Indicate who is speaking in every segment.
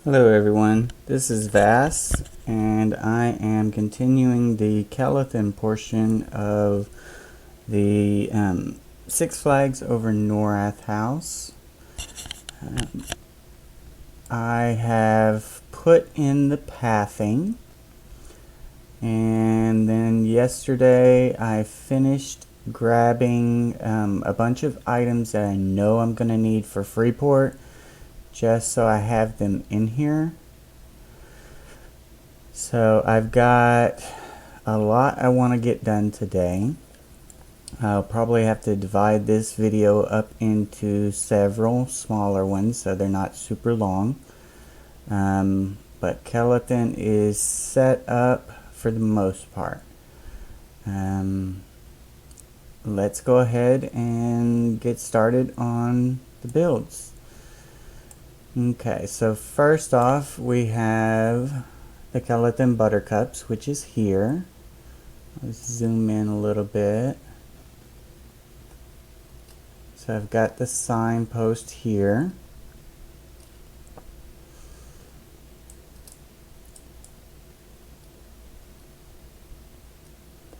Speaker 1: Hello everyone, this is Vass, and I am continuing the Kelethin portion of the Six Flags over Norrath house. I have put in the pathing, and then yesterday I finished grabbing a bunch of items that I know I'm going to need for Freeport, just so I have them in here. So I've got a lot I want to get done today. I'll probably have to divide this video up into several smaller ones so they're not super long. But Kelethin is set up for the most part. Let's go ahead and get started on the builds. Okay, so first off we have the Kelethin Buttercups, which is here. Let's zoom in a little bit. So I've got the signpost here.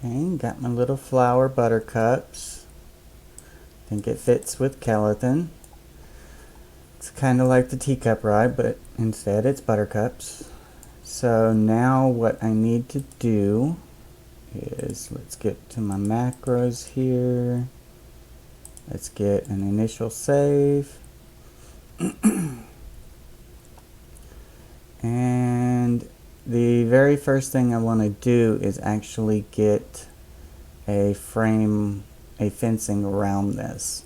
Speaker 1: Okay, got my little flower buttercups. I think it fits with Kelethin. It's kind of like the teacup ride, but instead it's buttercups. So now what I need to do is, let's get to my macros here. Let's get an initial save. And the very first thing I want to do is actually get a fencing around this.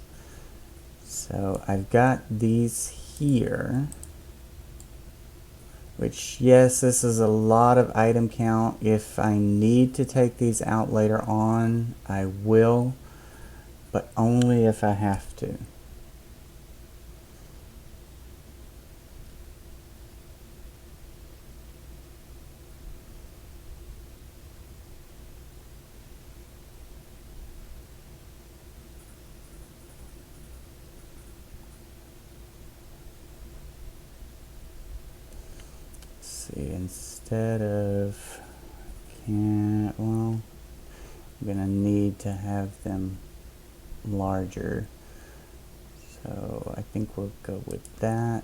Speaker 1: So I've got these here, which, yes, this is a lot of item count. If I need to take these out later on, I will, but only if I have to. See, instead of well, I'm gonna need to have them larger, so I think we'll go with that.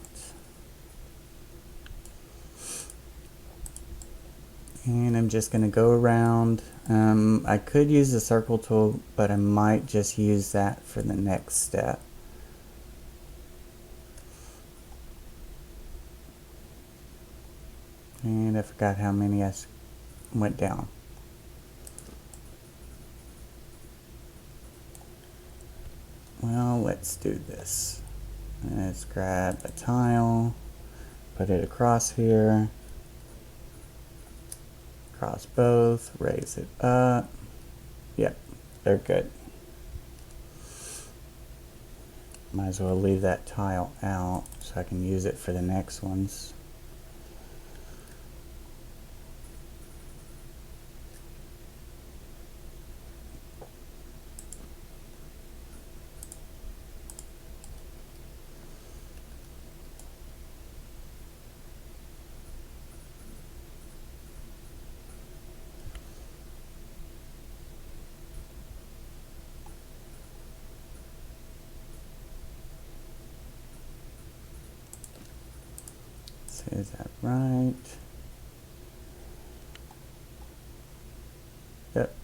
Speaker 1: And I'm just gonna go around. I could use the circle tool, but I might just use that for the next step. And I forgot how many I went down. Well, let's do this. Let's grab a tile, put it across here, cross both, raise it up. Yep, they're good. Might as well leave that tile out so I can use it for the next ones. Is that right? Yep.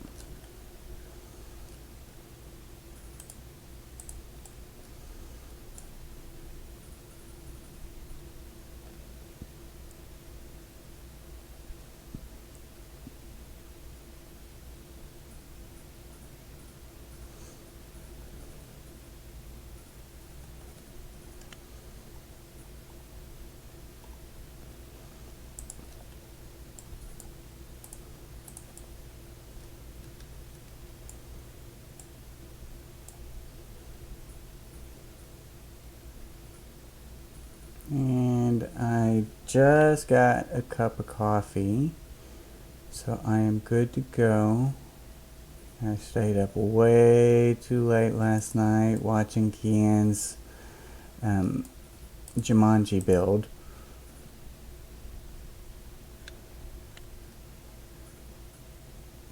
Speaker 1: And I just got a cup of coffee, so I am good to go. I stayed up way too late last night watching Kian's Jumanji build.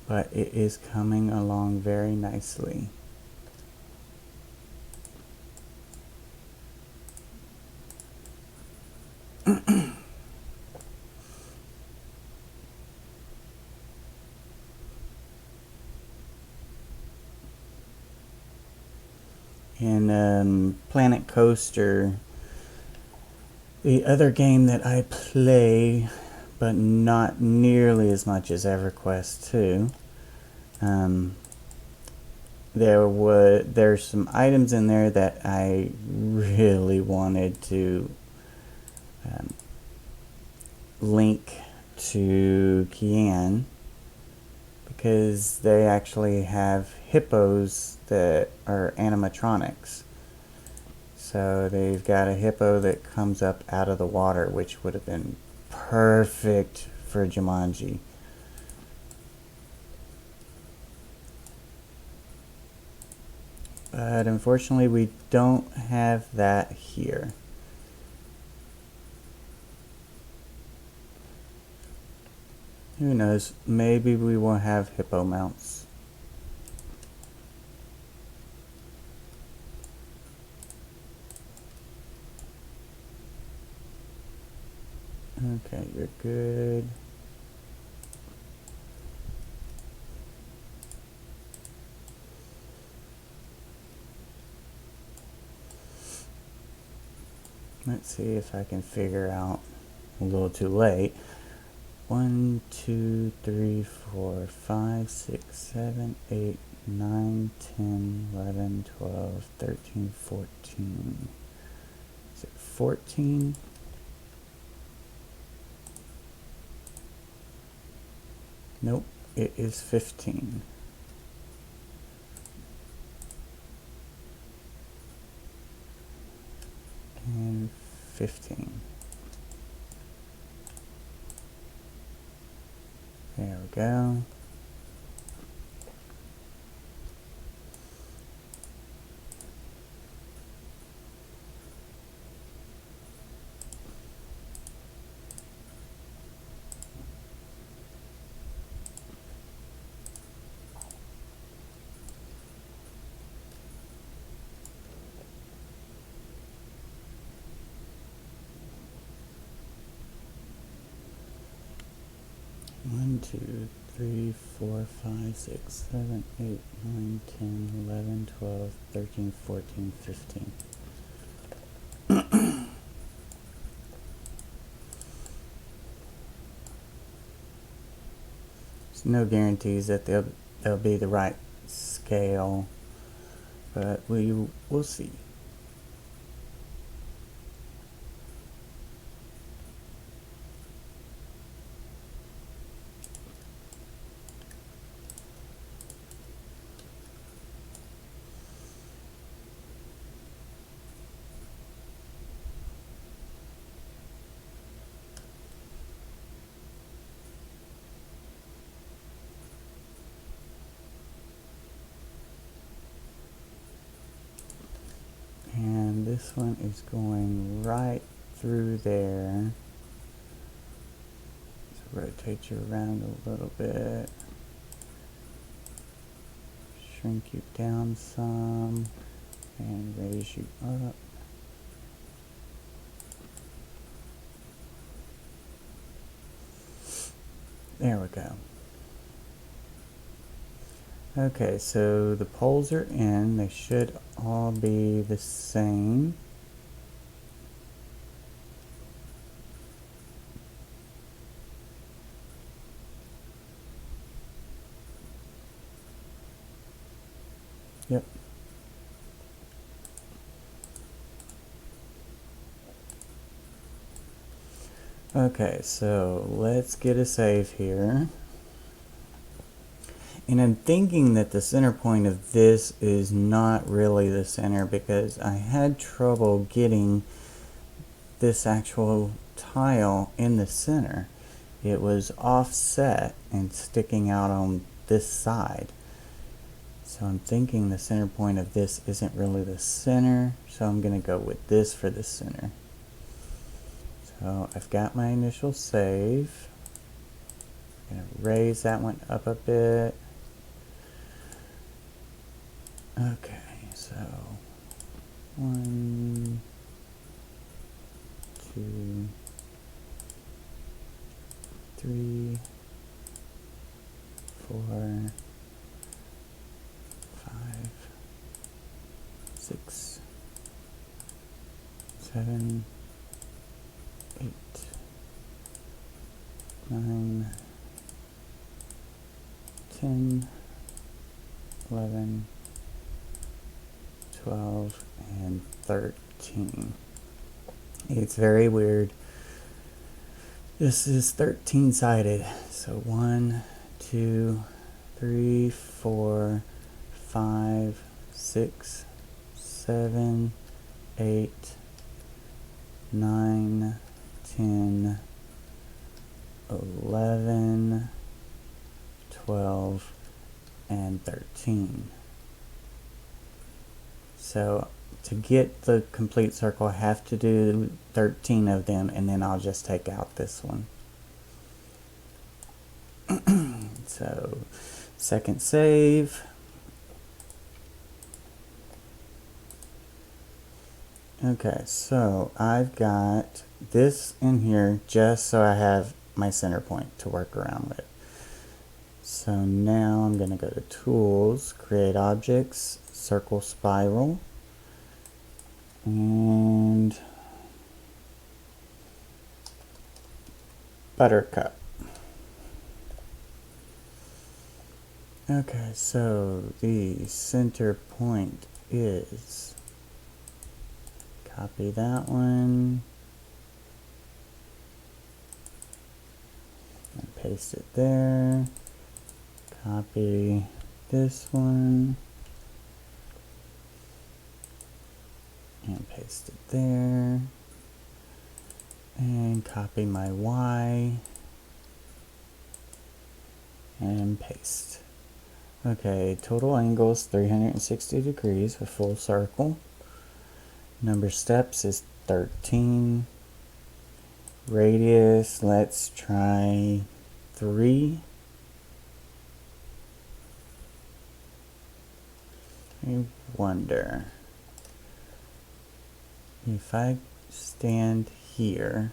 Speaker 1: but it is coming along very nicely. In Planet Coaster, the other game that I play, but not nearly as much as EverQuest 2, there's some items in there that I really wanted to link to Kian, because they actually have hippos that are animatronics. So they've got a hippo that comes up out of the water, which would have been perfect for Jumanji. But unfortunately, we don't have that here. Who knows? Maybe we will have hippo mounts. Okay, you're good. Let's see if I can figure out, a little too late. 1, 2, 3, 4, 5, 6, 7, 8, 9, 10, 11, 12, 13, 14. Is it 14? Nope, it is 15. And 15. There we go. One, 2, 3, 4, 5, 6, 7, 8, 9, 10, 11, 12, 13, 14, 15. There's no guarantees that they'll be the right scale, but we'll see. And this one is going right through there. So rotate you around a little bit. Shrink you down some and raise you up. There we go. Okay, so the poles are in. They should all be the same. Yep. Okay, so let's get a save here. And I'm thinking that the center point of this is not really the center, because I had trouble getting this actual tile in the center. It was offset and sticking out on this side. So I'm thinking the center point of this isn't really the center, so I'm going to go with this for the center. So I've got my initial save, Gonna raise that one up a bit. Okay, so 1, 2, 3, 4, 5, 6, 7, 8, 9, 10, 11, 12, and 13. It's very weird. This is 13-sided. So 1, 2, 3, 4, 5, 6, 7, 8, 9, 10, 11, 12, and 13. So to get the complete circle, I have to do 13 of them, and then I'll just take out this one. So, second save. Okay, so I've got this in here just so I have my center point to work around with. So now I'm going to go to Tools, Create Objects, Circle Spiral, and Buttercup. Okay, so the center point is, copy that one, and paste it there, copy this one, and paste it there, and copy my Y, and paste. Okay, total angle is 360 degrees, a full circle. Number of steps is 13. Radius, let's try 3. I wonder if I stand here,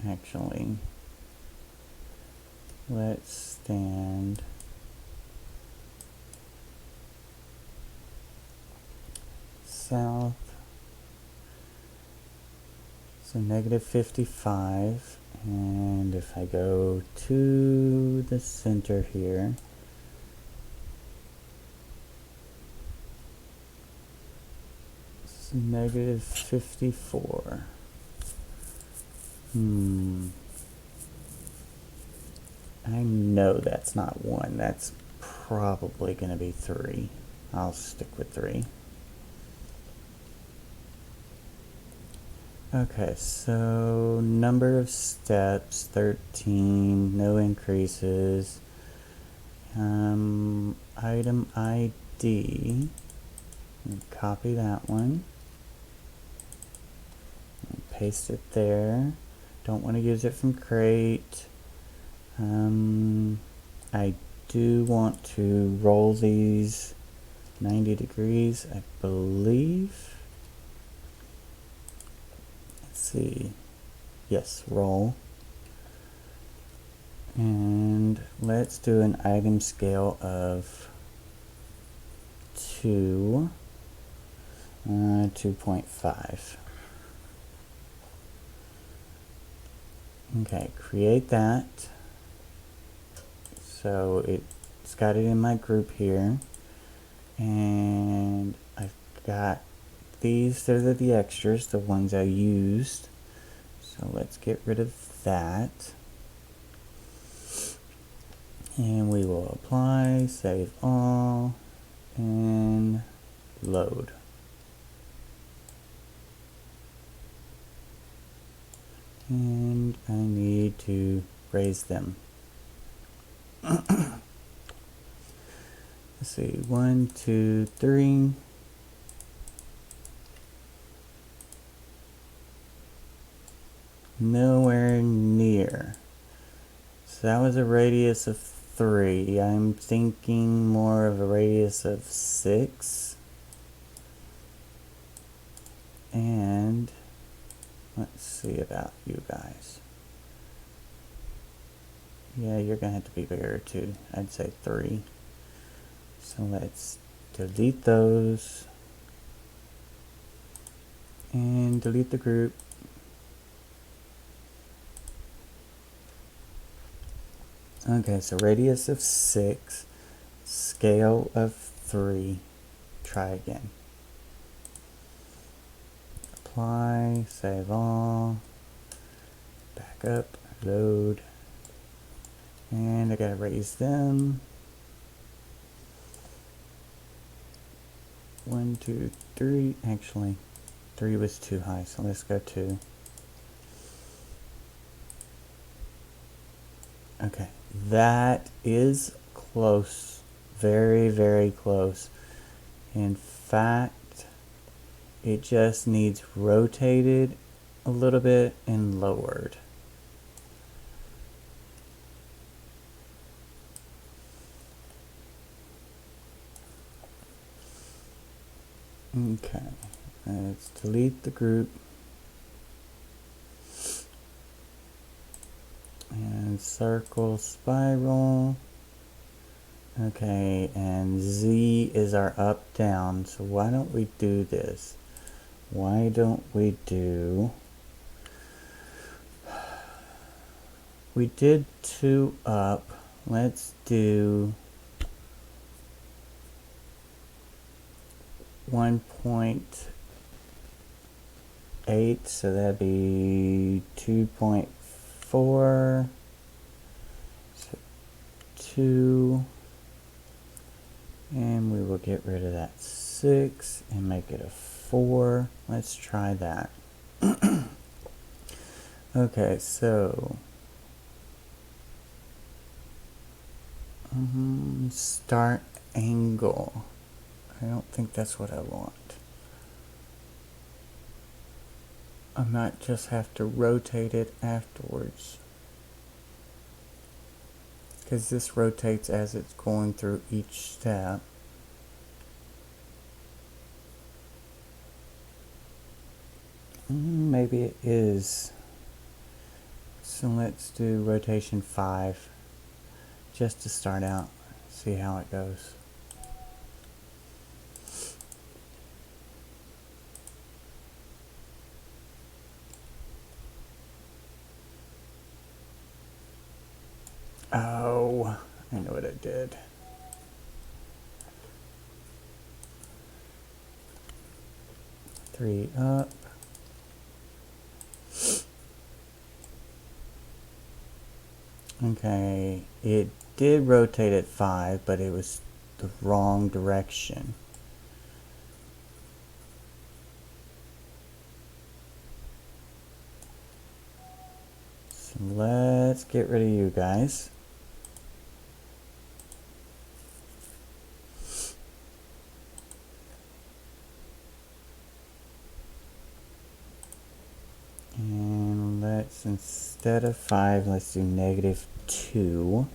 Speaker 1: actually, let's stand south, so -55, and if I go to the center here, it's -54. I know that's not 1. That's probably going to be 3. I'll stick with 3. Okay, so number of steps, 13, no increases. Item ID, copy that one, and paste it there. Don't want to use it from crate. I do want to roll these 90 degrees, I believe. Let's see. Yes, roll. And let's do an item scale of 2.5. Okay, create that. So it's got it in my group here, and I've got these. They're the extras, the ones I used. So let's get rid of that, and we will apply, save all, and load. And I need to raise them. Let's see, 1, 2, 3. Nowhere So that was a radius of 3. I'm thinking more of a radius of 6. And let's see about you guys. Yeah, you're gonna have to be bigger too. I'd say 3. So let's delete those. And delete the group. Okay, so radius of 6, scale of 3. Try again. Apply, save all, back up, load, and I gotta raise them. 1, 2, 3. Actually, 3 was too high, so let's go 2. Okay, that is close. Very, very close. In fact, it just needs rotated a little bit and lowered. Okay, let's delete the group. And circle spiral. Okay, and Z is our up down. So why don't we do this? Why don't we do... We did 2 up. Let's do 1.8, so that'd be 2.4. So 2. And we will get rid of that 6 and make it a 4. Let's try that. Okay, so start angle. I don't think that's what I want. I might just have to rotate it afterwards, because this rotates as it's going through each step. Maybe it is. So let's do rotation 5 just to start out, see how it goes. Oh, I know what I did. Three up. Okay, it did rotate at 5, but it was the wrong direction. So let's get rid of you guys. And let's, instead of 5, let's do -2.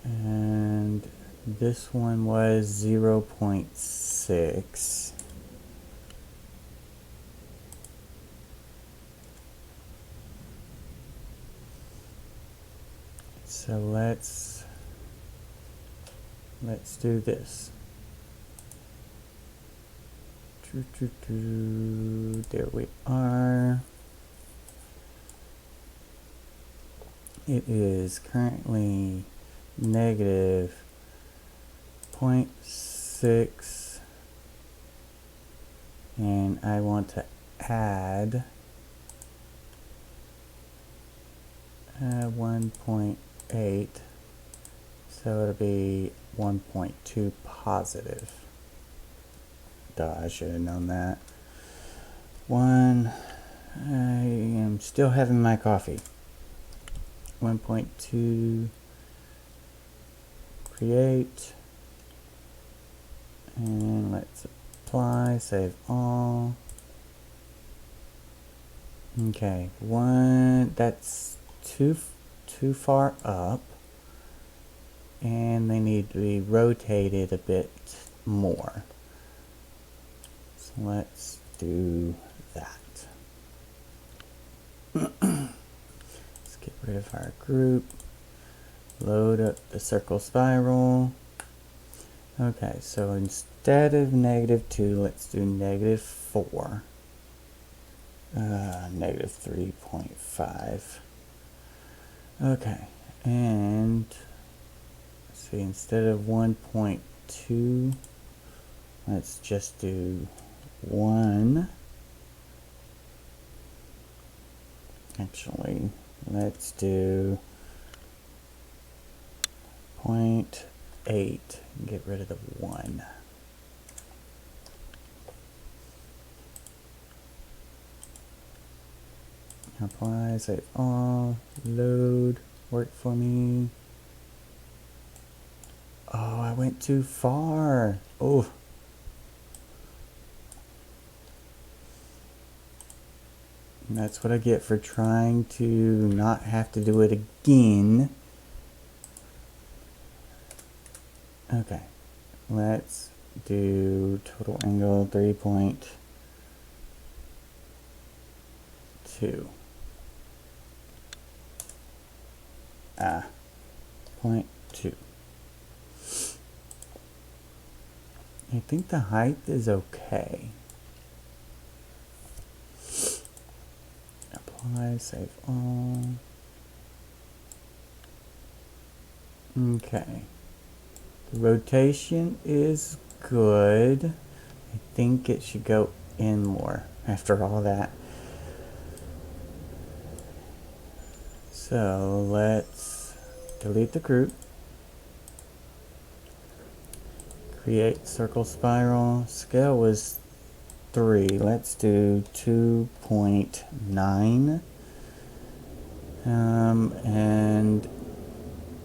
Speaker 1: And this one was 0.6. So let's do this. There we are. It is currently -0.6, and I want to add 1.8, so it'll be 1.2 positive. Duh, I should have known that. I am still having my coffee. 1.2, create, and let's apply, save all. Okay, that's too far up, and they need to be rotated a bit more. So let's do that. Let's get rid of our group, load up the circle spiral. Okay, so instead of -2, let's do -4. -3.5. Okay, and let's see, instead of 1.2, let's just do 1. Actually, let's do 0.8 and get rid of the 1. Apply, save all, load, work for me. Oh, I went too far. Oh. And that's what I get for trying to not have to do it again. Okay, let's do total angle 3.2. 0.2. I think the height is okay. Apply, save all. Okay. The rotation is good. I think it should go in more after all that. So let's delete the group. Create circle spiral. Scale was 3. Let's do 2.9. And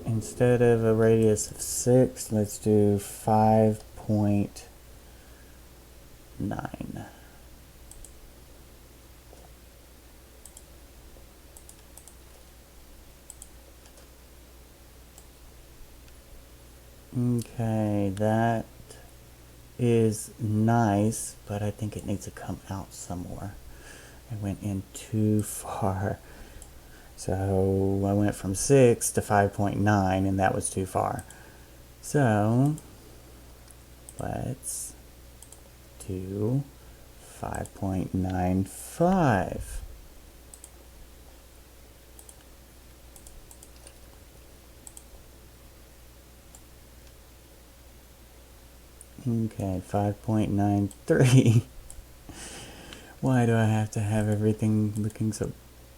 Speaker 1: instead of a radius of 6, let's do 5.9. Okay, that is nice, but I think it needs to come out some more. I went in too far. So I went from 6 to 5.9, and that was too far. So let's do 5.95. Okay, 5.93. Why do I have to have everything looking so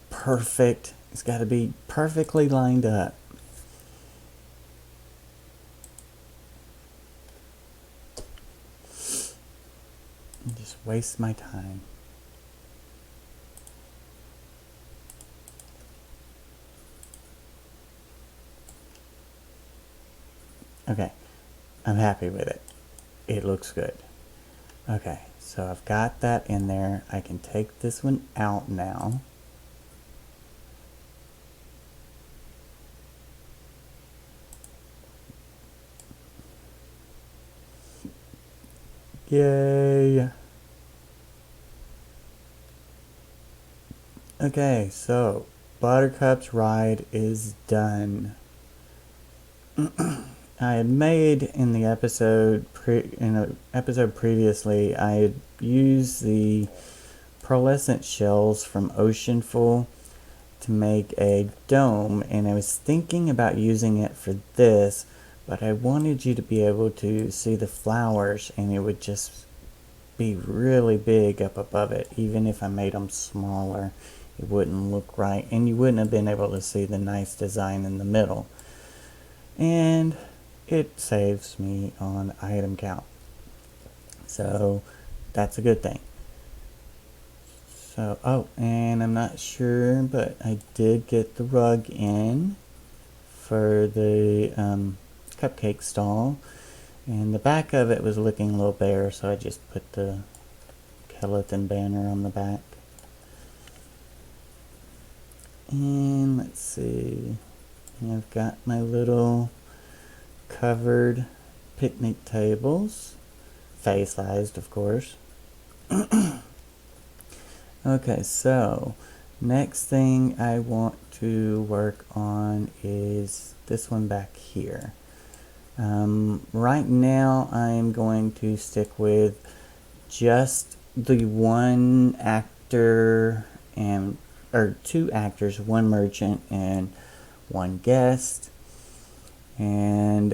Speaker 1: perfect? It's got to be perfectly lined up. Just waste my time. Okay, I'm happy with it. It looks good. Okay, so I've got that in there. I can take this one out now. Yay! Okay, so Buttercup's ride is done. I had made in the episode previously, I had used the pearlescent shells from Oceanful to make a dome, and I was thinking about using it for this, but I wanted you to be able to see the flowers, and it would just be really big up above it. Even if I made them smaller, it wouldn't look right, and you wouldn't have been able to see the nice design in the middle. And it saves me on item count, so that's a good thing. So, oh, and I'm not sure, but I did get the rug in for the cupcake stall, and the back of it was looking a little bare, so I just put the Kelethin banner on the back. And let's see, I've got my little covered picnic tables, face-sized of course. Okay, so next thing I want to work on is this one back here. Right now I'm going to stick with just the one actor or two actors, one merchant and one guest. And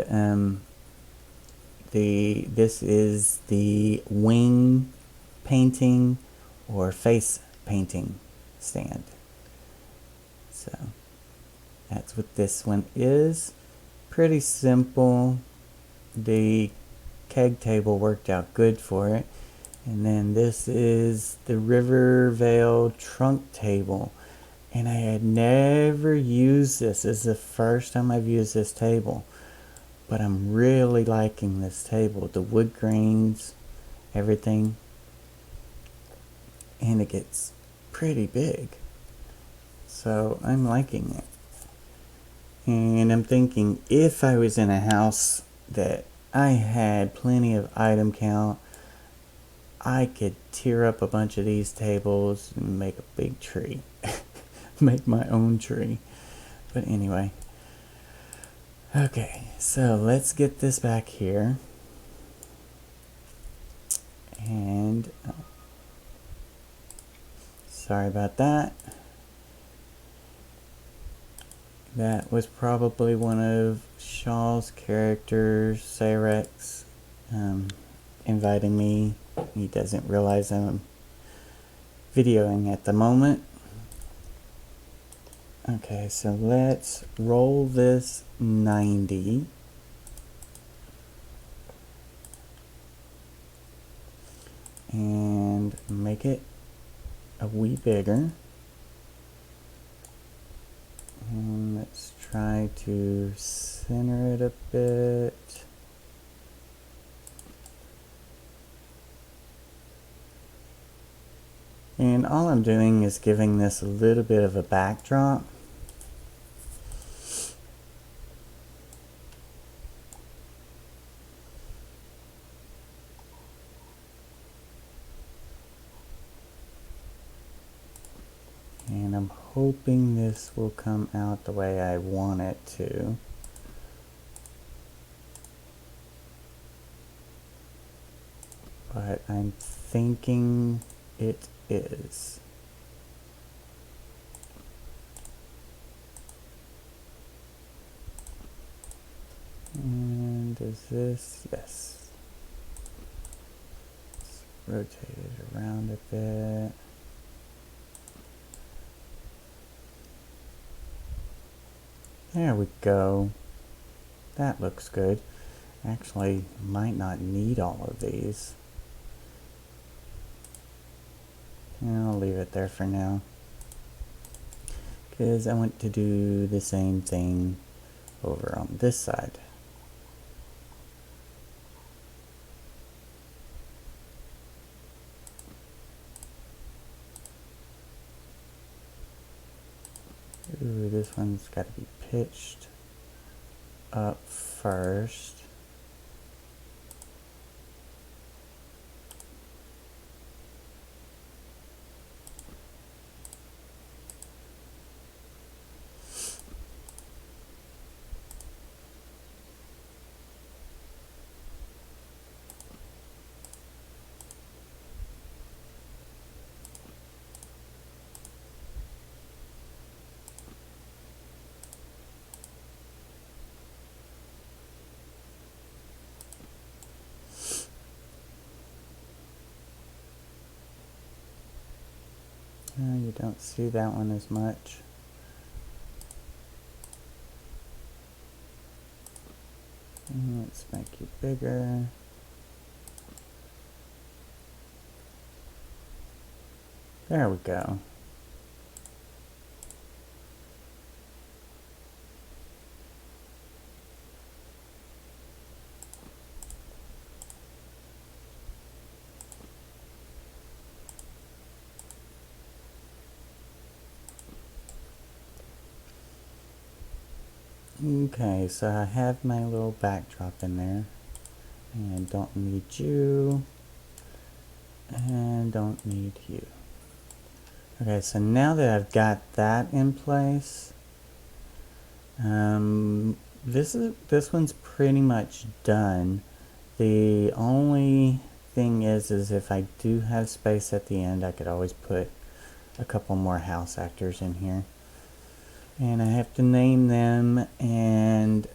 Speaker 1: this is the wing painting or face painting stand. So that's what this one is. Pretty simple. The keg table worked out good for it. And then this is the Rivervale trunk table. And I had never used this. This is the first time I've used this table. But I'm really liking this table. The wood grains, everything. And it gets pretty big. So I'm liking it. And I'm thinking if I was in a house that I had plenty of item count, I could tear up a bunch of these tables and make a big tree. Make my own tree. But anyway. Okay, so let's get this back here. And sorry about that. That was probably one of Shaw's characters, Cyrex, inviting me. He doesn't realize I'm videoing at the moment. Okay, so let's roll this 90. And make it a wee bigger. And let's try to center it a bit. And all I'm doing is giving this a little bit of a backdrop. And I'm hoping this will come out the way I want it to. But I'm thinking it is. And is this? Yes. Let's rotate it around a bit. There we go. That looks good. Actually, might not need all of these. And I'll leave it there for now. Because I want to do the same thing over on this side. Ooh, this one's got to be pitched up first. You don't see that one as much. And let's make you bigger. There we go. Okay, so I have my little backdrop in there. And don't need you. And don't need you. Okay, so now that I've got that in place, this one's pretty much done. The only thing is if I do have space at the end, I could always put a couple more house actors in here. And I have to name them and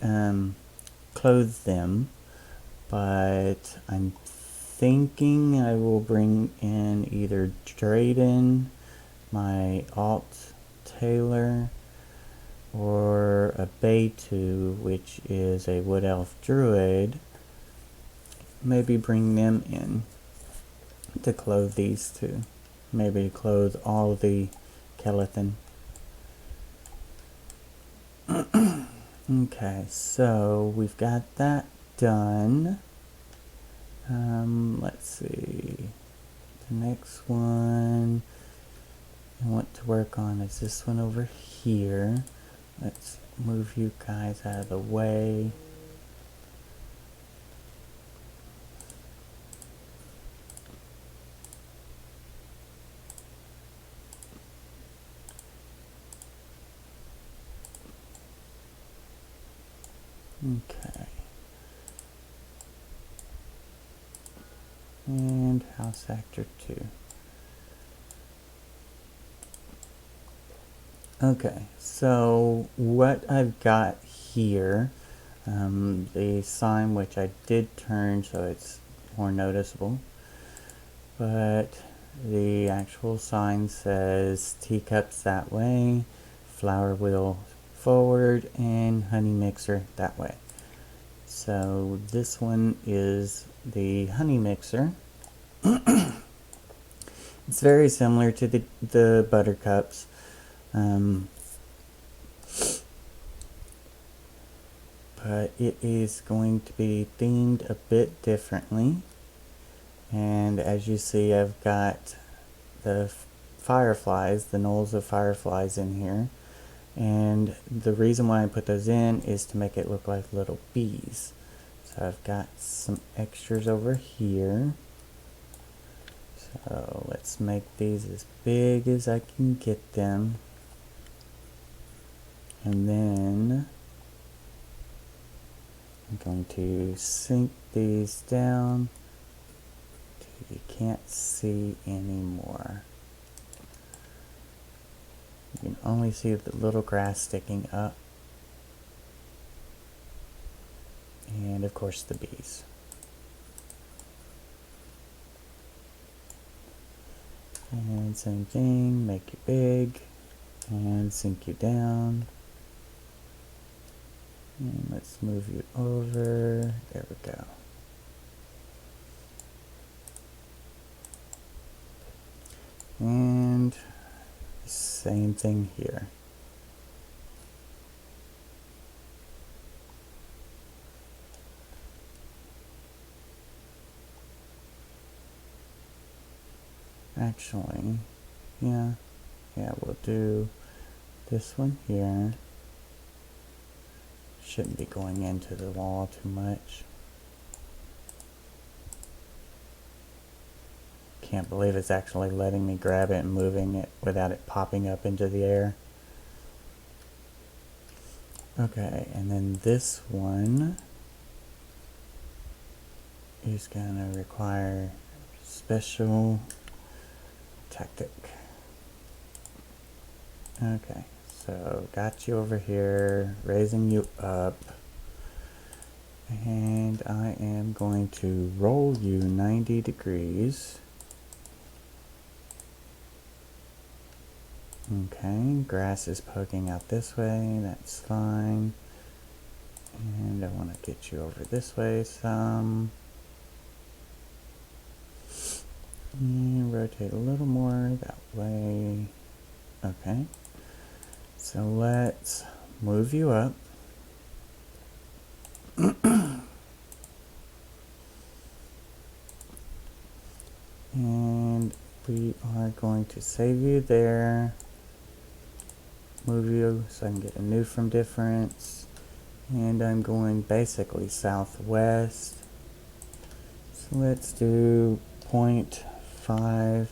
Speaker 1: clothe them, but I'm thinking I will bring in either Drayden, my alt tailor, or a Baitu, which is a wood elf druid. Maybe bring them in to clothe these two. Maybe clothe all the Kelethin. Okay, so we've got that done. Let's see. The next one I want to work on is this one over here. Let's move you guys out of the way. Okay. And house actor 2. Okay, so what I've got here, the sign which I did turn so it's more noticeable, but the actual sign says teacups that way, flower wheel forward, and honey mixer that way. So this one is the honey mixer. It's very similar to the buttercups. But it is going to be themed a bit differently. And as you see, I've got the fireflies, the knolls of fireflies in here. And the reason why I put those in is to make it look like little bees. So I've got some extras over here. So let's make these as big as I can get them. And then I'm going to sink these down till you can't see anymore. You can only see the little grass sticking up. And of course the bees. And same thing, make you big and sink you down. And let's move you over. There we go. And same thing here. Actually, yeah, we'll do this one here. Shouldn't be going into the wall too much. Can't believe it's actually letting me grab it and moving it without it popping up into the air. Okay, and then this one is gonna require special tactic. Okay, so got you over here, raising you up, and I am going to roll you 90 degrees. Okay, grass is poking out this way, that's fine. And I want to get you over this way some. And rotate a little more that way. Okay, so let's move you up. And we are going to save you there. Move you so I can get a new from difference. And I'm going basically southwest. So let's do 0.5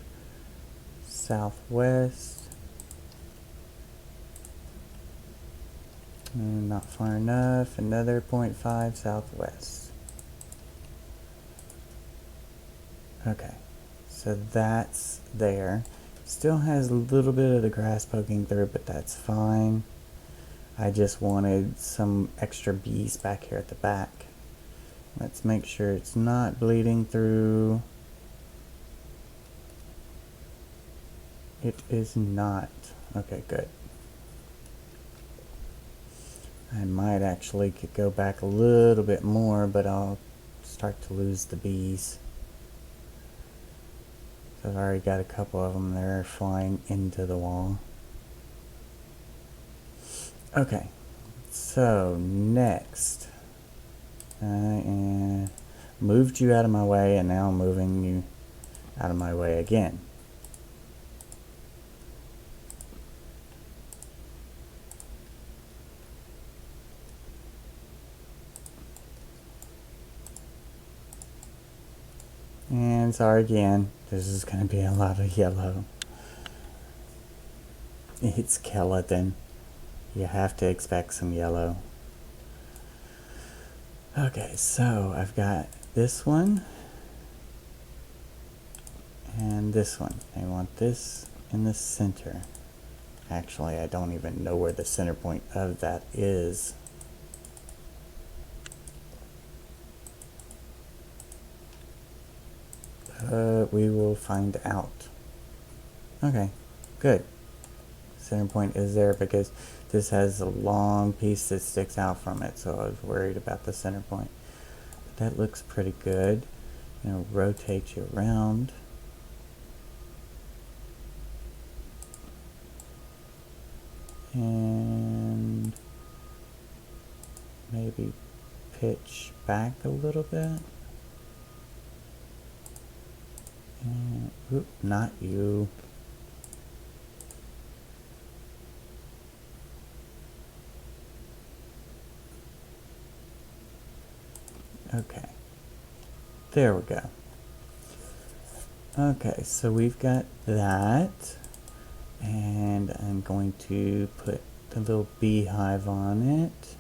Speaker 1: southwest. And not far enough. Another 0.5 southwest. Okay, so that's there. Still has a little bit of the grass poking through, but that's fine. I just wanted some extra bees back here at the back. Let's make sure it's not bleeding through. It is not. Okay, good. I might actually could go back a little bit more, but I'll start to lose the bees. So I've already got a couple of them there flying into the wall. Okay, so next, I moved you out of my way, and now I'm moving you out of my way again. And sorry again, this is going to be a lot of yellow. It's Kelethin. You have to expect some yellow. Okay, so I've got this one and this one. I want this in the center. Actually, I don't even know where the center point of that is. We will find out. Okay, good. Center point is there because this has a long piece that sticks out from it, so I was worried about the center point. But that looks pretty good. Rotate you around. And maybe pitch back a little bit. And, oop, not you. Okay. There we go. Okay, so we've got that. And I'm going to put a little beehive on it.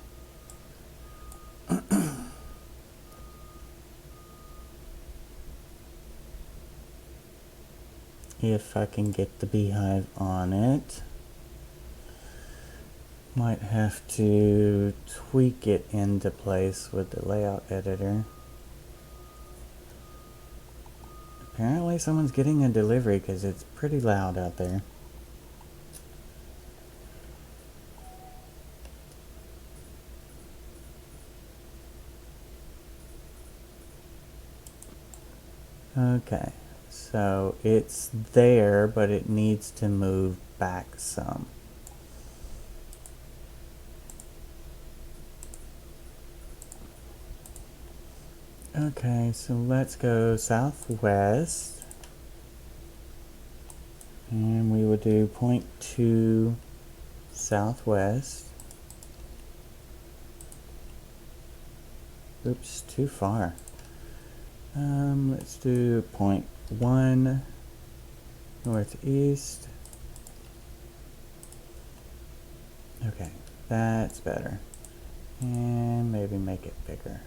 Speaker 1: If I can get the beehive on it. Might have to tweak it into place with the layout editor. Apparently someone's getting a delivery because it's pretty loud out there. Okay, so it's there, but it needs to move back some. Okay, so let's go southwest. And we will do 0.2 southwest. Oops, too far. Let's do 0.1 northeast. Okay, that's better. And maybe make it bigger.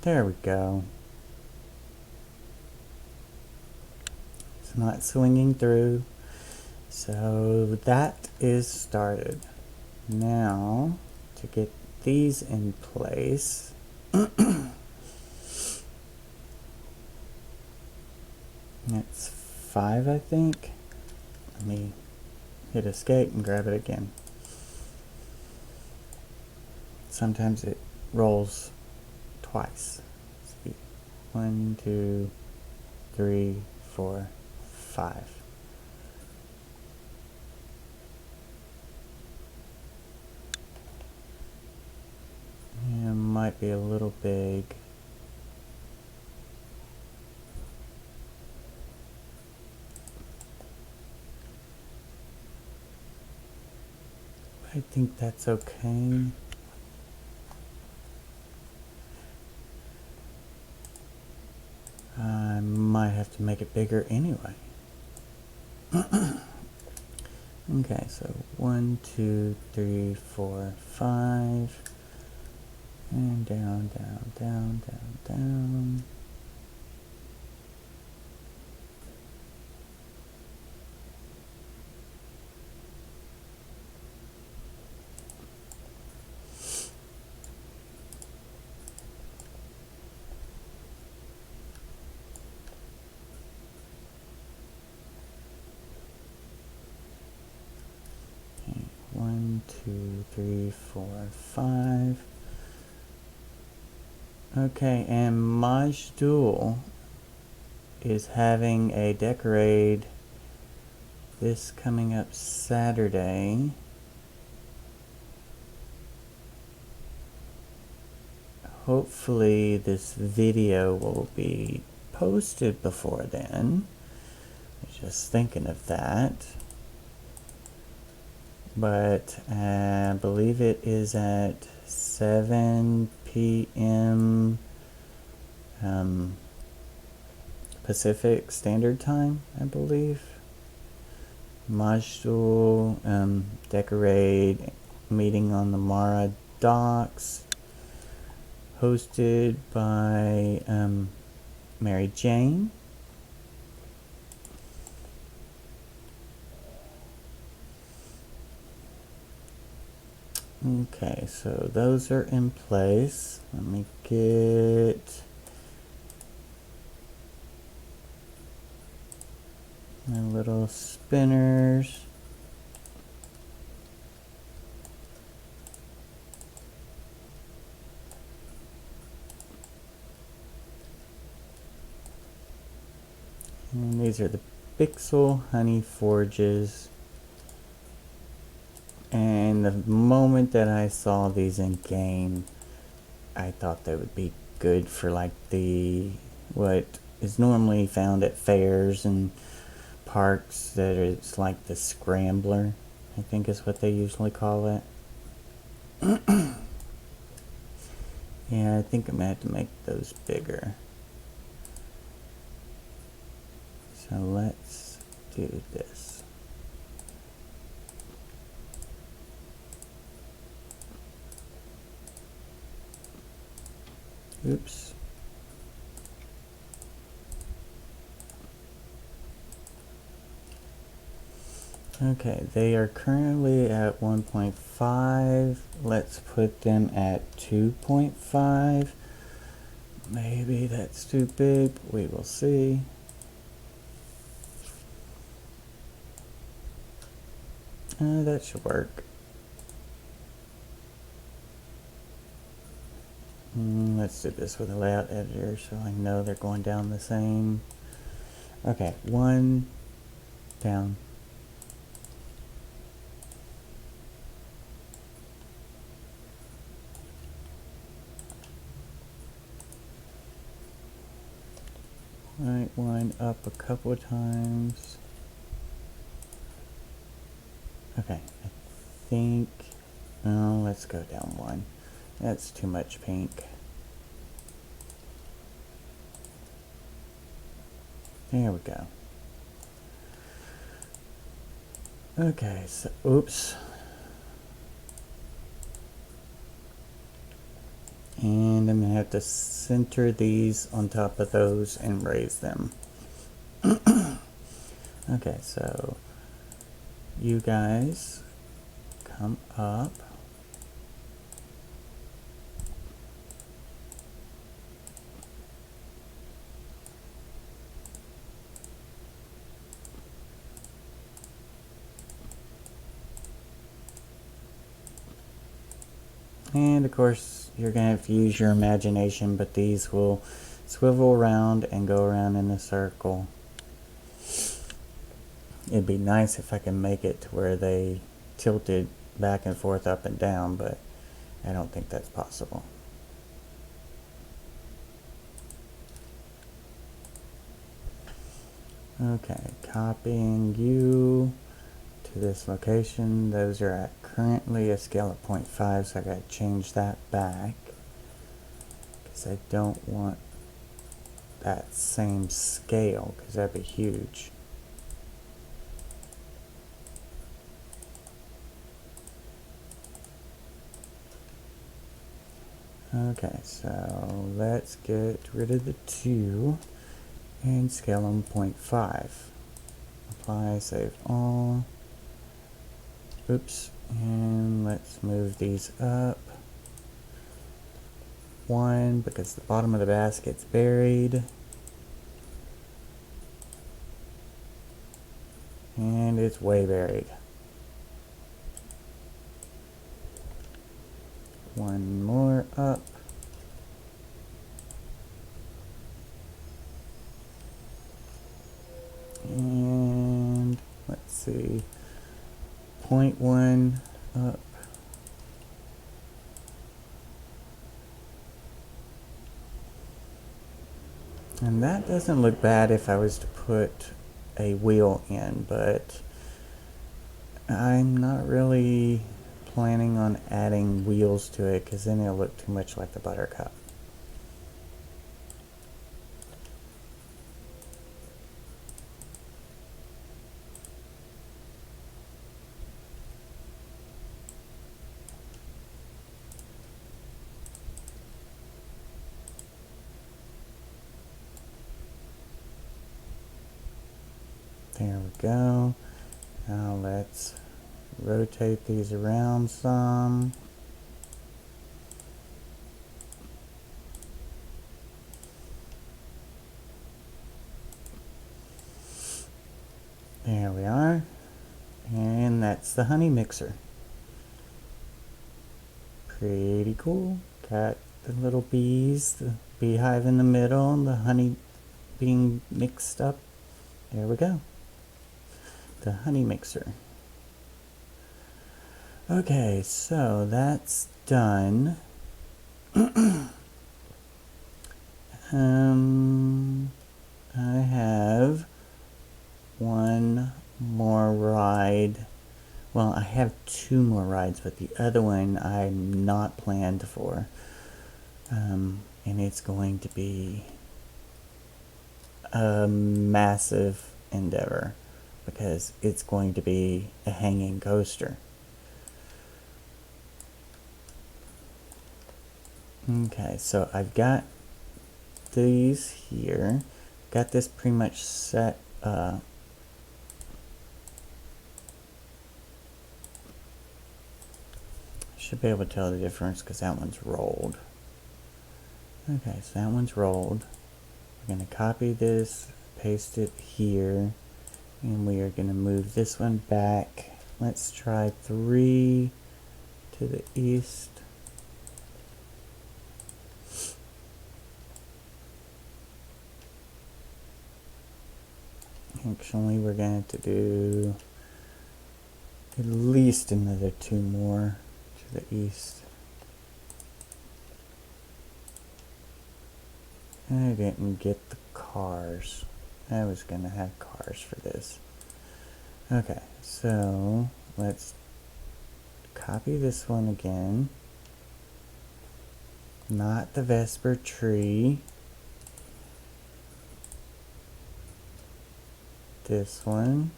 Speaker 1: There we go. It's not swinging through. So that is started. Now, to get these in place, it's 5, I think. Let me hit escape and grab it again. Sometimes it rolls twice. Let's see. 1, 2, 3, 4, 5. Yeah, might be a little big. think that's okay. I might have to make it bigger anyway. Okay, so 1, 2, 3, 4, 5. And down, down, down, down, down. Okay, 1, 2, 3, 4, 5. Okay, and Majdoul is having a decorade this coming up Saturday. Hopefully this video will be posted before then. I was just thinking of that. But I believe it is at 7 p.m. Pacific Standard Time, I believe. Majdoul decorate meeting on the Mara docks, hosted by Mary Jane. Okay, so those are in place. Let me get my little spinners. And these are the Pixel Honey Forges. And the moment that I saw these in game, I thought they would be good for like what is normally found at fairs and parks, that it's like the scrambler, I think is what they usually call it. Yeah, I think I'm gonna have to make those bigger. So let's do this. Oops. Okay, they are currently at 1.5. Let's put them at 2.5. Maybe that's too big. We will see. That should work. Let's do this with a layout editor so I know they're going down the same. Okay, 1 down. Right, 1 up a couple of times. Okay, I think, oh, let's go down 1. That's too much pink. There we go. Okay, so, oops. And I'm going to have to center these on top of those and raise them. Okay, so you guys come up. And of course, you're going to have to use your imagination, but these will swivel around and go around in a circle. It'd be nice if I can make it to where they tilted back and forth, up and down, but I don't think that's possible. Okay, copying you to to this location. Those are at currently a scale of 0.5, so I gotta change that back because I don't want that same scale because that'd be huge. Okay, so let's get rid of the 2 and scale them 0.5. Apply, save all. Oops, and let's move these up 1 because the bottom of the basket's buried. And it's way buried. 1 more up. And let's see, 0.1 up. And that doesn't look bad if I was to put a wheel in, but I'm not really planning on adding wheels to it because then it'll look too much like the buttercup. There we go. Now let's rotate these around some. There we are. And that's the honey mixer. Pretty cool. Got the little bees, the beehive in the middle, and the honey being mixed up. There we go. The honey mixer. Okay, so that's done. I have one more ride. Well, I have 2 more rides, but the other one I'm not planned for. And it's going to be a massive endeavor because it's going to be a hanging coaster. Okay, so I've got these here. Got this pretty much set up. Should be able to tell the difference because that one's rolled. Okay, so that one's rolled. We're going to copy this, paste it here, and we are going to move this one back. Let's try 3 to the east. Actually, we're going to do at least another 2 more to the east. I didn't get the cars. I was going to have cars for this. Okay, so let's copy this one again. Not the Vesper tree. This one.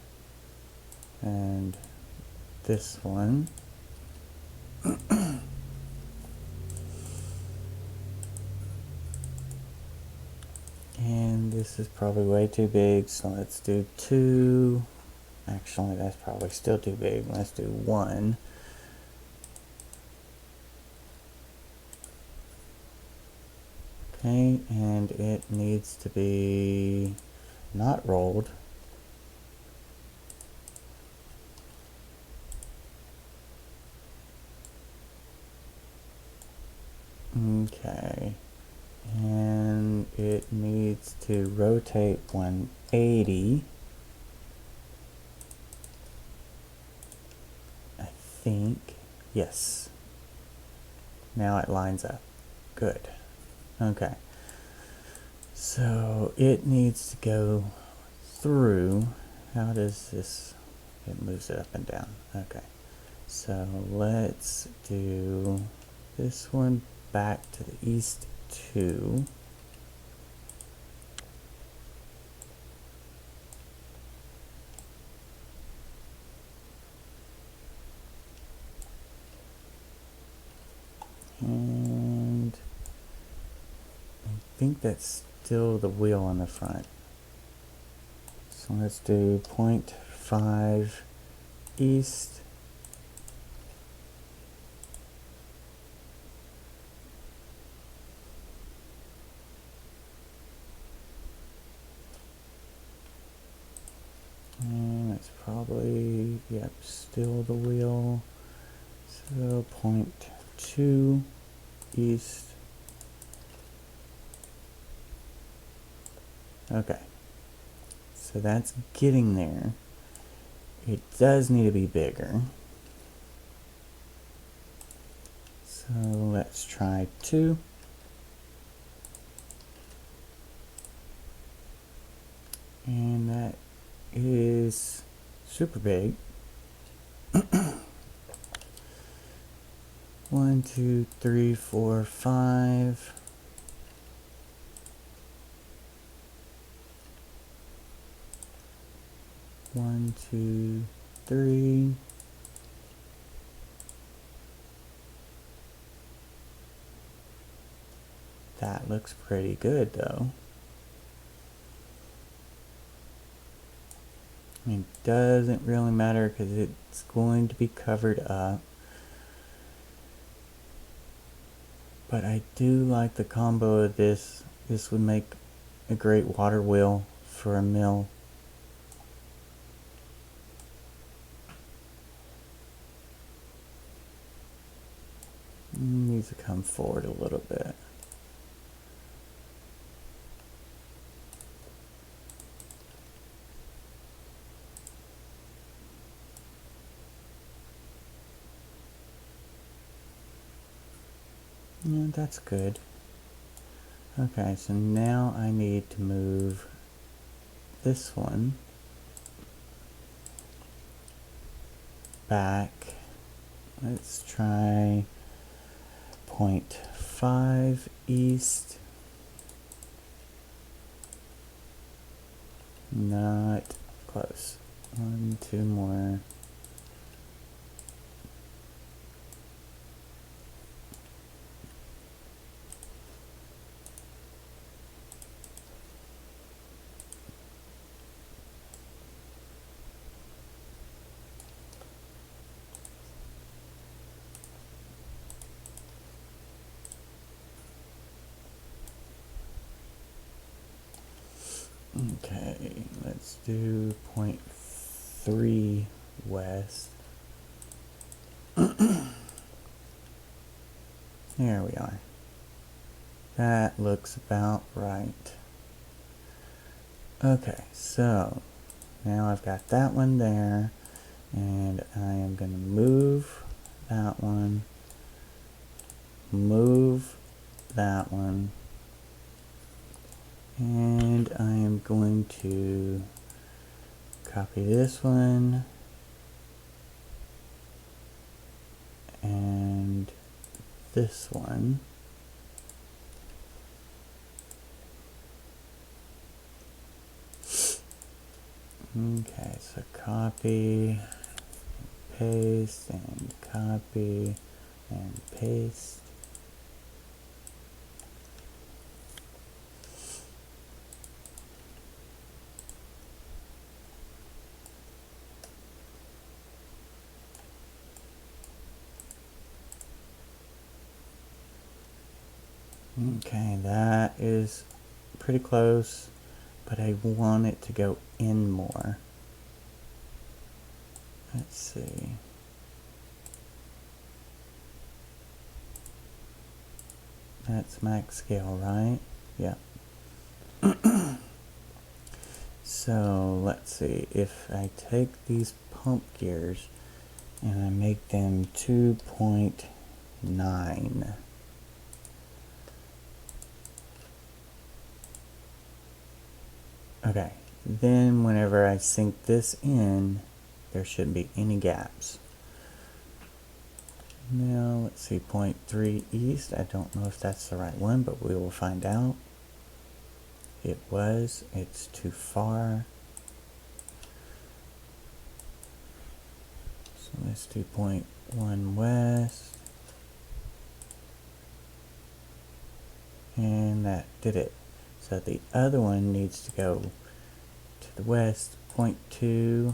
Speaker 1: And this one. And this is probably way too big, so let's do 2. Actually, that's probably still too big. Let's do 1. Okay, and it needs to be not rolled. Okay, and it needs to rotate 180. I think, yes. Now it lines up. Good. Okay. So it needs to go through. How does this? It moves it up and down. Okay. So let's do this one back to the east 2. And I think that's still the wheel on the front. So let's do 0.5 east. And it's probably, yep, still the wheel. So 0.2 east. Okay. So that's getting there. It does need to be bigger. So let's try 2. And that is super big. 1, 2, 3, 4, 5. One, 2, 3. That looks pretty good though. I mean, doesn't really matter because it's going to be covered up. But I do like the combo of this. This would make a great water wheel for a mill. Needs to come forward a little bit. Yeah, that's good. Okay, so now I need to move this one back. Let's try 0.5 east. Not close. 1, 2 more. Okay, let's do 0.3 west. There we are. That looks about right. Okay, so now I've got that one there, and I am going to move that one, move that one, and I am going to copy this one and this one. Okay, so copy, paste, and copy, and paste. Okay, that is pretty close, but I want it to go in more. Let's see. That's max scale, right? Yeah. So let's see, if I take these pump gears and I make them 2.9. Okay, then whenever I sink this in, there shouldn't be any gaps. Now let's see, 0.3 east. I don't know if that's the right one, but we will find out. It was. It's too far. So let's do 0.1 west. And that did it. So the other one needs to go to the west, 0.2.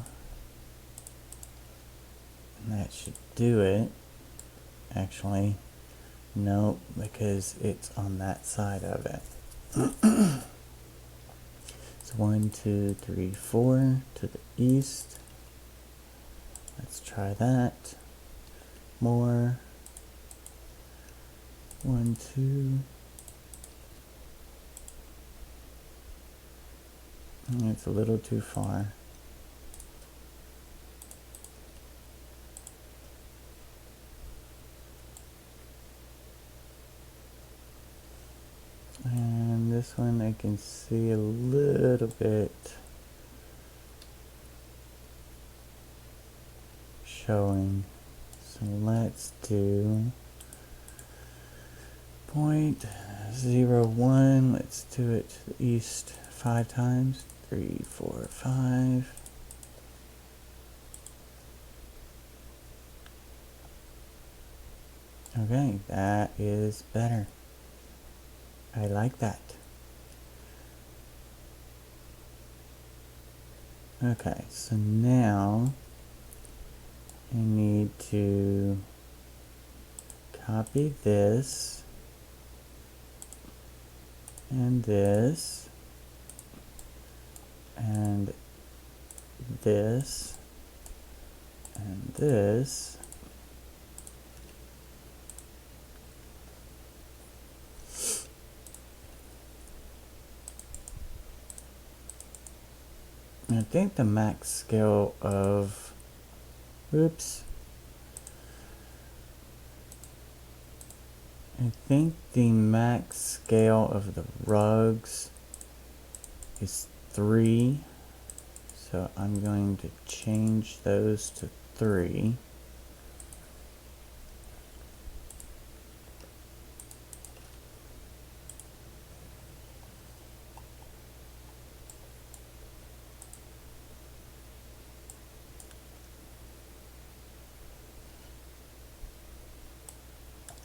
Speaker 1: And that should do it. Actually, no, because it's on that side of it. So 1, 2, 3, 4 to the east. Let's try that. More. 1, 2. It's a little too far. And this one I can see a little bit showing. So let's do 0.01. Let's do it to the east 5 times. 3, 4, 5. Okay, that is better. I like that. Okay, so now I need to copy this and this and this and this. I think the max scale of, oops, I think the max scale of the rugs is 3, so I'm going to change those to 3.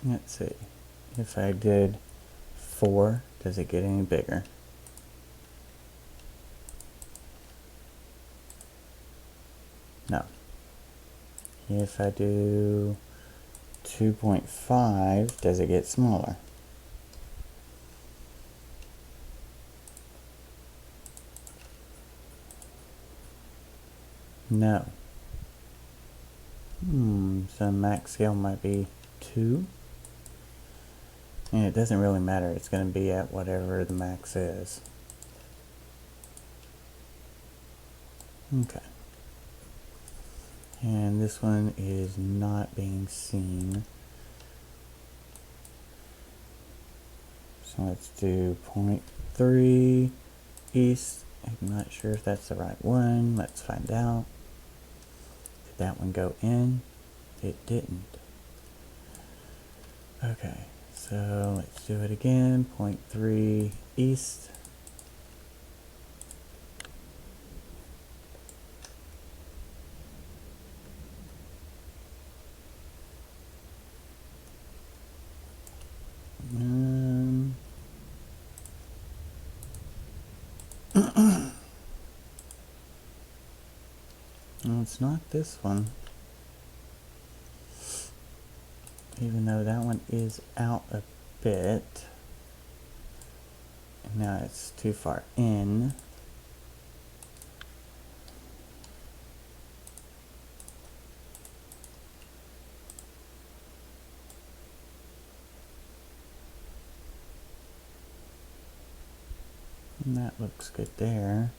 Speaker 1: Let's see, if I did 4, does it get any bigger? No. If I do 2.5, does it get smaller? No. So max scale might be 2. And it doesn't really matter, it's going to be at whatever the max is. Okay. And this one is not being seen. So let's do 0.3 east. I'm not sure if that's the right one. Let's find out. Did that one go in? It didn't. Okay. So let's do it again, 0.3 east. No, it's not this one. Even though that one is out a bit. And now it's too far in. And that looks good there.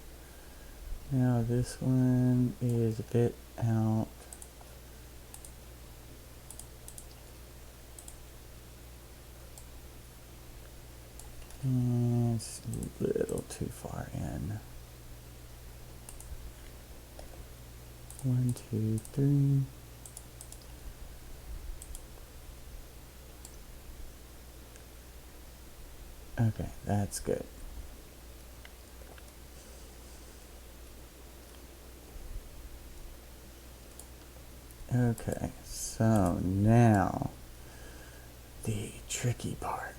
Speaker 1: Now this one is a bit out. And it's a little too far in. 1, 2, 3. Okay, that's good. Okay, so now the tricky part.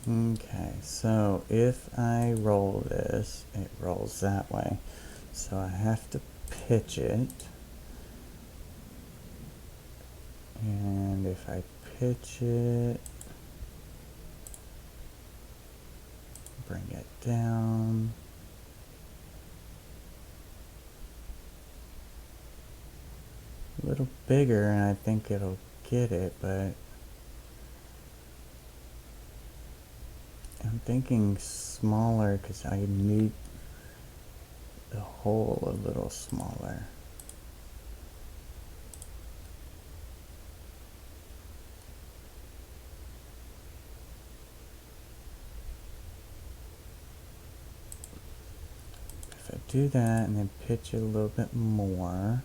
Speaker 1: Okay, so if I roll this, it rolls that way. So I have to pitch it. And if I pitch it, bring it down. A little bigger, and I think it'll get it, but I'm thinking smaller because I need the hole a little smaller. If I do that and then pitch it a little bit more,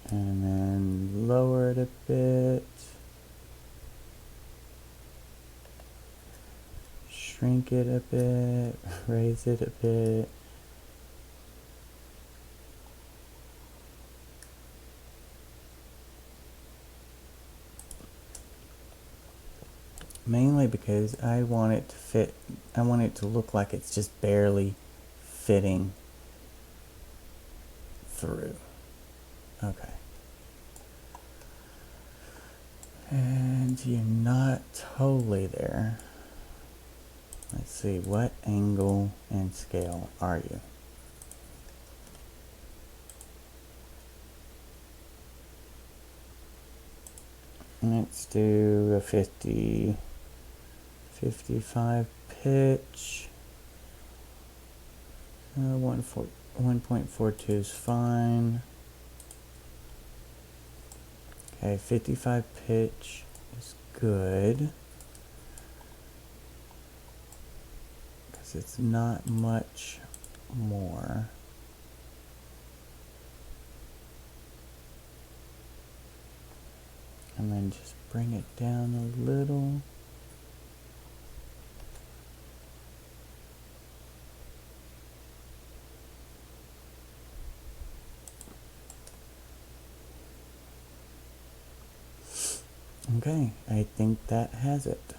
Speaker 1: and then lower it a bit, shrink it a bit, raise it a bit. Mainly because I want it to fit, I want it to look like it's just barely fitting through. Okay. And you're not totally there. Let's see, what angle and scale are you? Let's do a 55 pitch. 1.42 is fine. Okay, 55 pitch is good. Because it's not much more. And then just bring it down a little. Okay, I think that has it.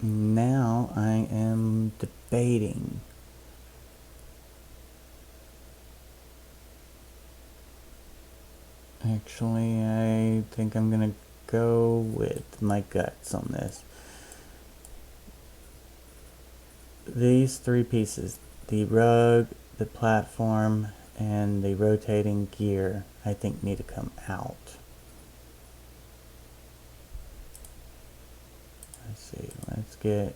Speaker 1: Now I am debating. Actually, I think I'm gonna go with my guts on this. These three pieces, the rug, the platform, and the rotating gear, I think need to come out. Let's see, let's get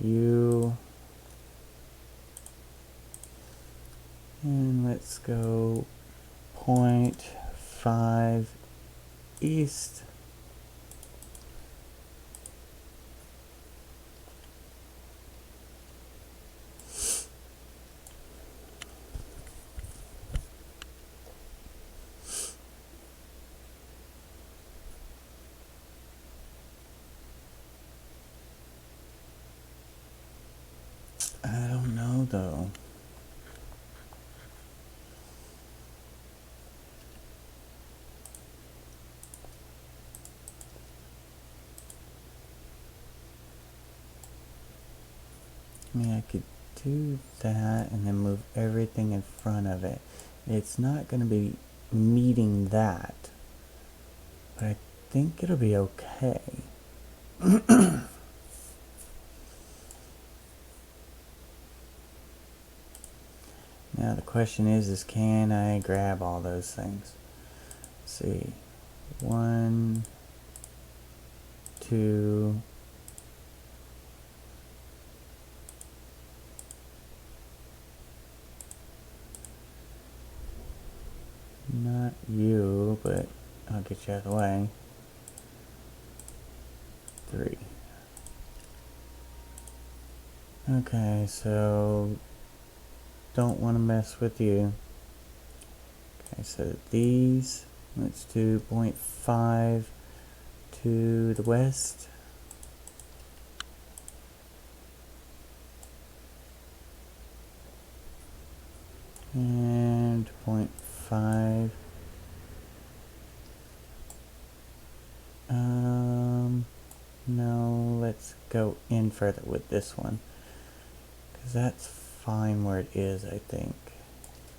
Speaker 1: you, and let's go 0.5 east. I don't know though. I mean, I could do that and then move everything in front of it. It's not going to be meeting that, but I think it'll be okay. Now the question is can I grab all those things? Let's see. 1, 2, not you, but I'll get you out of the way. 3. Okay, so don't want to mess with you. Okay, so these, let's do 0.5 to the west. And 0.5. No, let's go in further with this one. Because that's fine where it is, I think.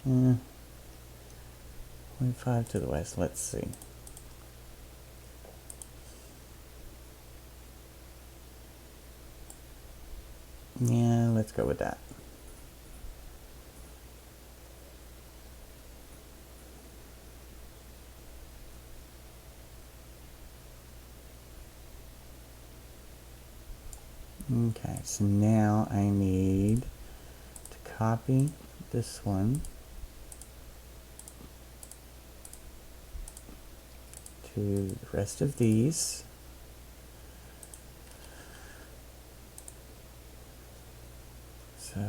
Speaker 1: 0.5 to the west, let's see. Yeah, let's go with that. Okay, so now I need to copy this one to the rest of these. So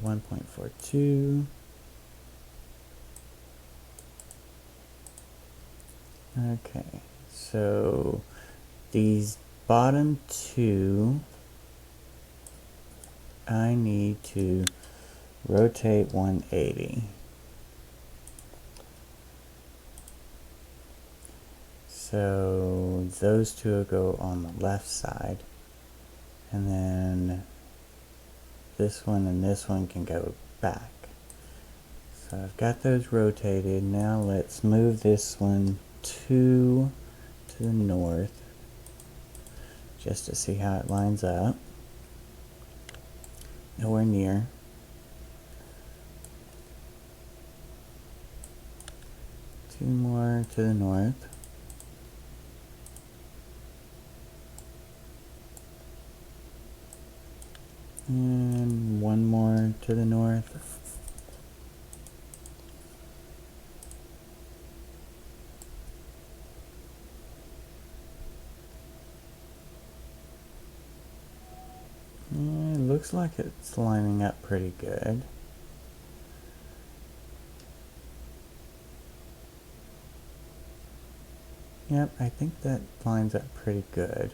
Speaker 1: 1.42. Okay, so these bottom two I need to rotate 180. So those two will go on the left side, and then this one and this one can go back. So I've got those rotated. Now let's move this one 2 to the north just to see how it lines up. Nowhere near. Two more to the north. And one more to the north. It looks like it's lining up pretty good. Yep, I think that lines up pretty good.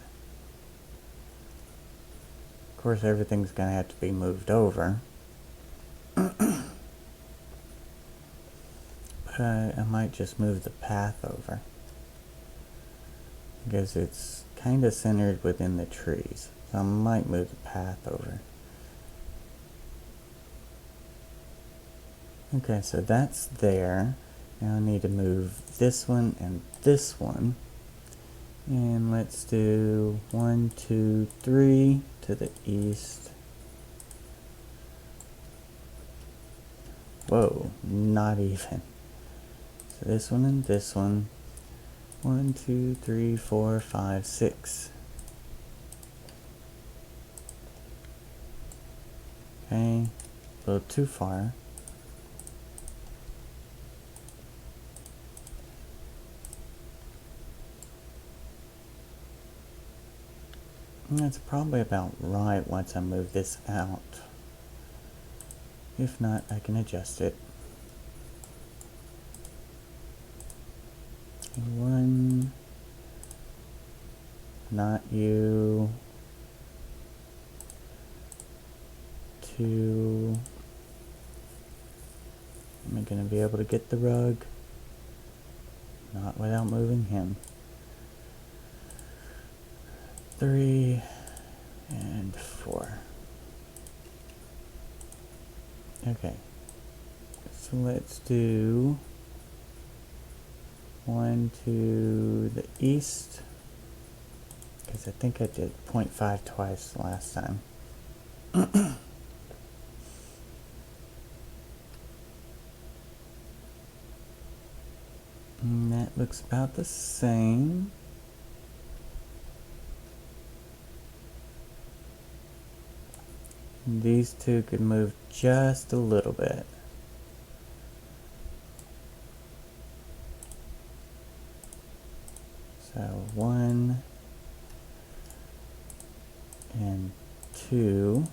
Speaker 1: Of course, everything's going to have to be moved over. But I might just move the path over, because it's kind of centered within the trees. So I might move the path over. Okay, so that's there. Now I need to move this one and this one. And let's do 1, 2, 3 to the east. Whoa, not even. So this one and this one. 1, 2, 3, 4, 5, 6. Okay, a little too far. And that's probably about right once I move this out. If not, I can adjust it. 1, not you. 2. Am I going to be able to get the rug? Not without moving him. 3 and 4. Okay, so let's do one to the east, because I think I did 0.5 twice last time. And that looks about the same. And these two could move just a little bit. So 1 and 2.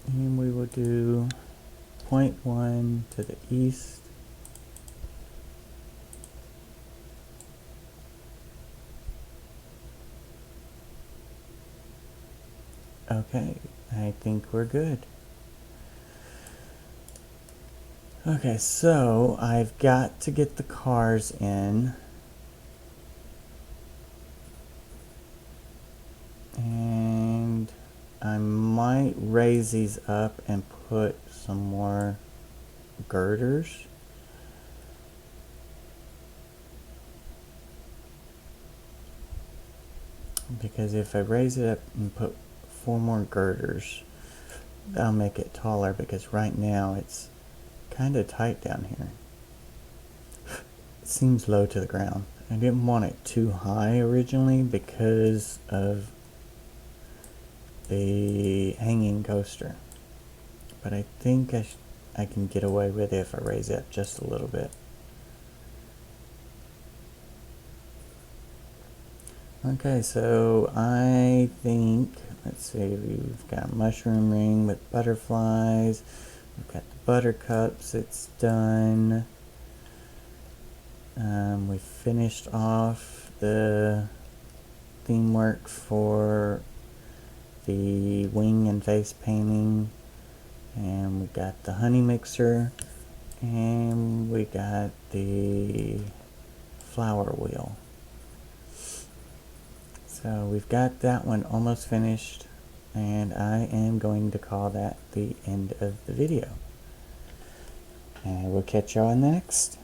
Speaker 1: And we will do 0.1 to the east. Okay, I think we're good. Okay, so I've got to get the cars in. And I might raise these up and put some more girders. Because if I raise it up and put 4 more girders, that'll make it taller, because right now it's kind of tight down here. It seems low to the ground. I didn't want it too high originally because of the hanging coaster. But I think I can get away with it if I raise it up just a little bit. Okay, so I think, let's see, we've got mushroom ring with butterflies. We've got the buttercups, it's done. We finished off the theme work for the wing and face painting. And we got the honey mixer. And we got the flower wheel. So we've got that one almost finished, and I am going to call that the end of the video. And we'll catch y'all in the next.